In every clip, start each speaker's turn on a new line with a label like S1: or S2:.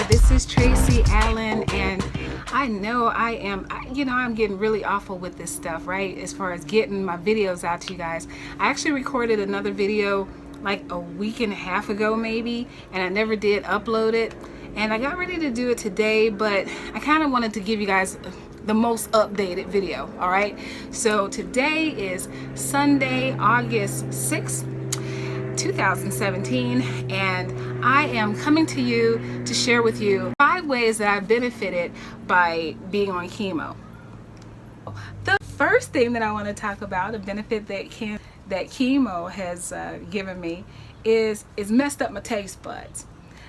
S1: This is Tracy Allen, and I know I'm getting really awful with this stuff, right? As far as getting my videos out to you guys. I actually recorded another video like a week and a half ago maybe, and I never did upload it. And I got ready to do it today, but I kind of wanted to give you guys the most updated video, all right? So today is Sunday, August 6th. 2017, and I am coming to you to share with you 5 ways that I've benefited by being on chemo. The first thing that I want to talk about, a benefit that chemo has given me, is messed up my taste buds.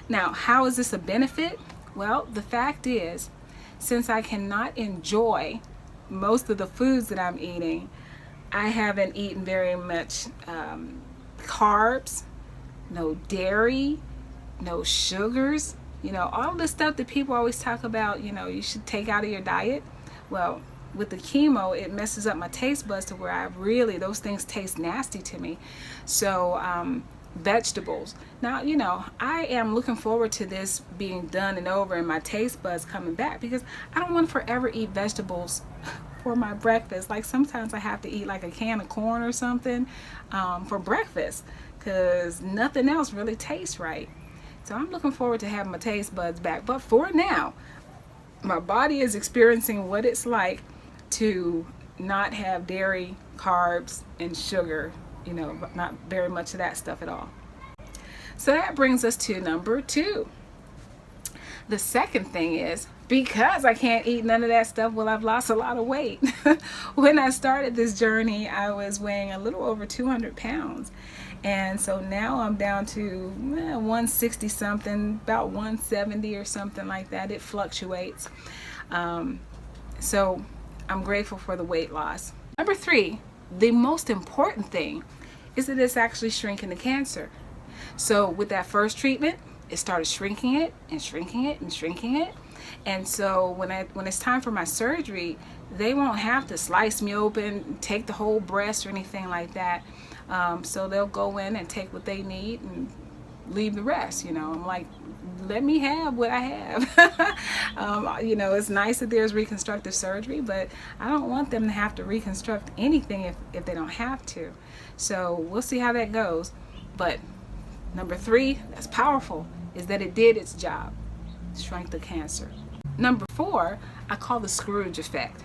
S1: Now, how is this a benefit? Well, the fact is, since I cannot enjoy most of the foods that I'm eating, I haven't eaten very much carbs, no dairy, no sugars, all the stuff that people always talk about, you should take out of your diet. Well, with the chemo, it messes up my taste buds to where those things taste nasty to me. So vegetables. Now, I am looking forward to this being done and over and my taste buds coming back, because I don't want to forever eat vegetables for my breakfast. Like sometimes I have to eat like a can of corn or something for breakfast, because nothing else really tastes right. So I'm looking forward to having my taste buds back. But for now, my body is experiencing what it's like to not have dairy, carbs, and sugar, not very much of that stuff at all. So that brings us to number 2. The second thing is, because I can't eat none of that stuff, well, I've lost a lot of weight. When I started this journey, I was weighing a little over 200 pounds. And so now I'm down to 160 something, about 170 or something like that. It fluctuates. So I'm grateful for the weight loss. Number 3, the most important thing is that it's actually shrinking the cancer. So with that first treatment, it started shrinking it and shrinking it and shrinking it. And so when it's time for my surgery, they won't have to slice me open, take the whole breast or anything like that. So they'll go in and take what they need and leave the rest. I'm like, let me have what I have. It's nice that there's reconstructive surgery, but I don't want them to have to reconstruct anything if they don't have to. So we'll see how that goes. But number 3, that's powerful, is that it did its job, shrunk the cancer. Number 4, I call the Scrooge effect.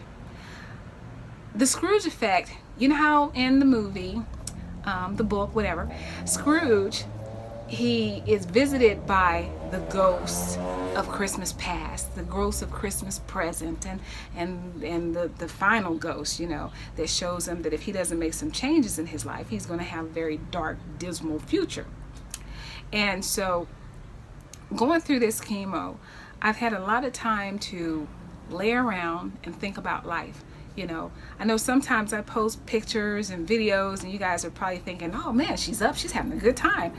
S1: The Scrooge effect, you know how in the movie, the book, whatever, Scrooge, he is visited by the ghost of Christmas past, the ghost of Christmas present, and the final ghost, that shows him that if he doesn't make some changes in his life, he's going to have a very dark, dismal future. And so going through this chemo, I've had a lot of time to lay around and think about life. I know sometimes I post pictures and videos and you guys are probably thinking, oh man, she's having a good time.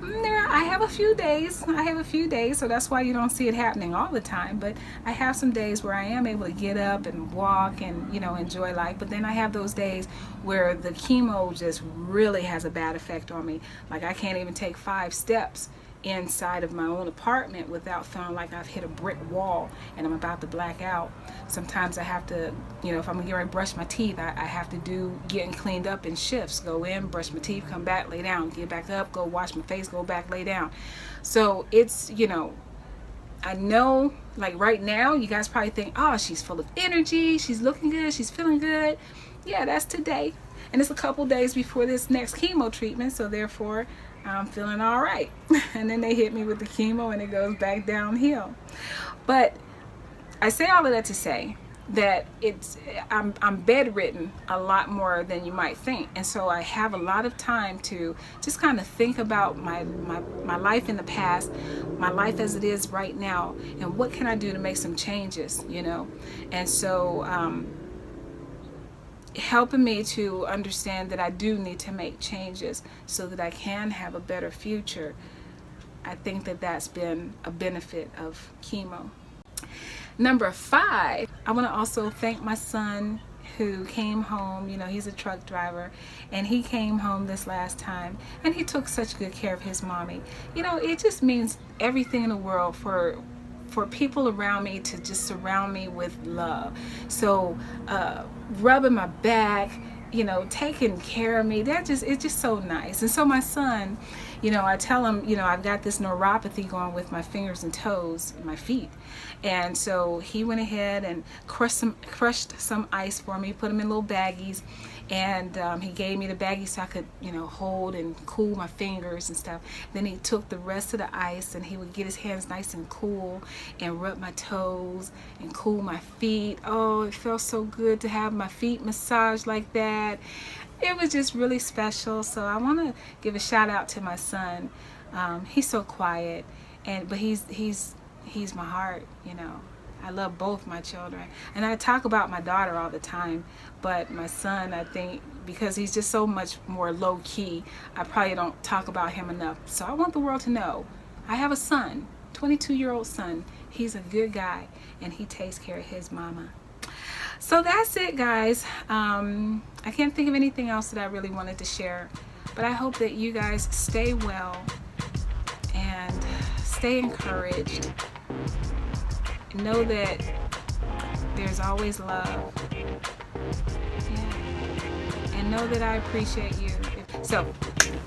S1: I have a few days, so that's why you don't see it happening all the time. But I have some days where I am able to get up and walk and, enjoy life. But then I have those days where the chemo just really has a bad effect on me. Like I can't even take 5 steps inside of my own apartment without feeling like I've hit a brick wall and I'm about to black out. Sometimes I have to, if I'm getting ready to brush my teeth, I have to do getting cleaned up in shifts. Go in, brush my teeth, come back, lay down, get back up, go wash my face, go back, lay down. So it's, I know, like right now, you guys probably think, oh, she's full of energy, she's looking good, she's feeling good. Yeah, that's today. And it's a couple days before this next chemo treatment, so therefore I'm feeling all right. And then they hit me with the chemo and it goes back downhill. But I say all of that to say that I'm bedridden a lot more than you might think. And so I have a lot of time to just kind of think about my life in the past, my life as it is right now, and what can I do to make some changes, And so helping me to understand that I do need to make changes so that I can have a better future. I think that that's been a benefit of chemo. Number 5, I want to also thank my son who came home. He's a truck driver, and he came home this last time and he took such good care of his mommy. It just means everything in the world for for people around me to just surround me with love. So rubbing my back, you know, taking care of me, it's just so nice. And so my son, you know, I tell him, you know, I've got this neuropathy going with my fingers and toes and my feet. And so he went ahead and crushed some ice for me, put them in little baggies, and he gave me the baggie so I could, you know, hold and cool my fingers and stuff. Then he took the rest of the ice and he would get his hands nice and cool and rub my toes and cool my feet. Oh, it felt so good to have my feet massaged like that. It was just really special. So I want to give a shout out to my son. He's so quiet, but he's my heart, you know. I love both my children, and I talk about my daughter all the time, but my son, I think, because he's just so much more low-key, I probably don't talk about him enough. So I want the world to know I have a son, 22-year-old son. He's a good guy, and he takes care of his mama. So that's it, guys. I can't think of anything else that I really wanted to share, but I hope that you guys stay well and stay encouraged. Know that there's always love. Yeah. And know that I appreciate you. So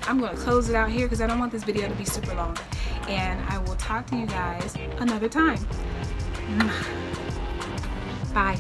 S1: I'm going to close it out here because I don't want this video to be super long. And I will talk to you guys another time. Bye.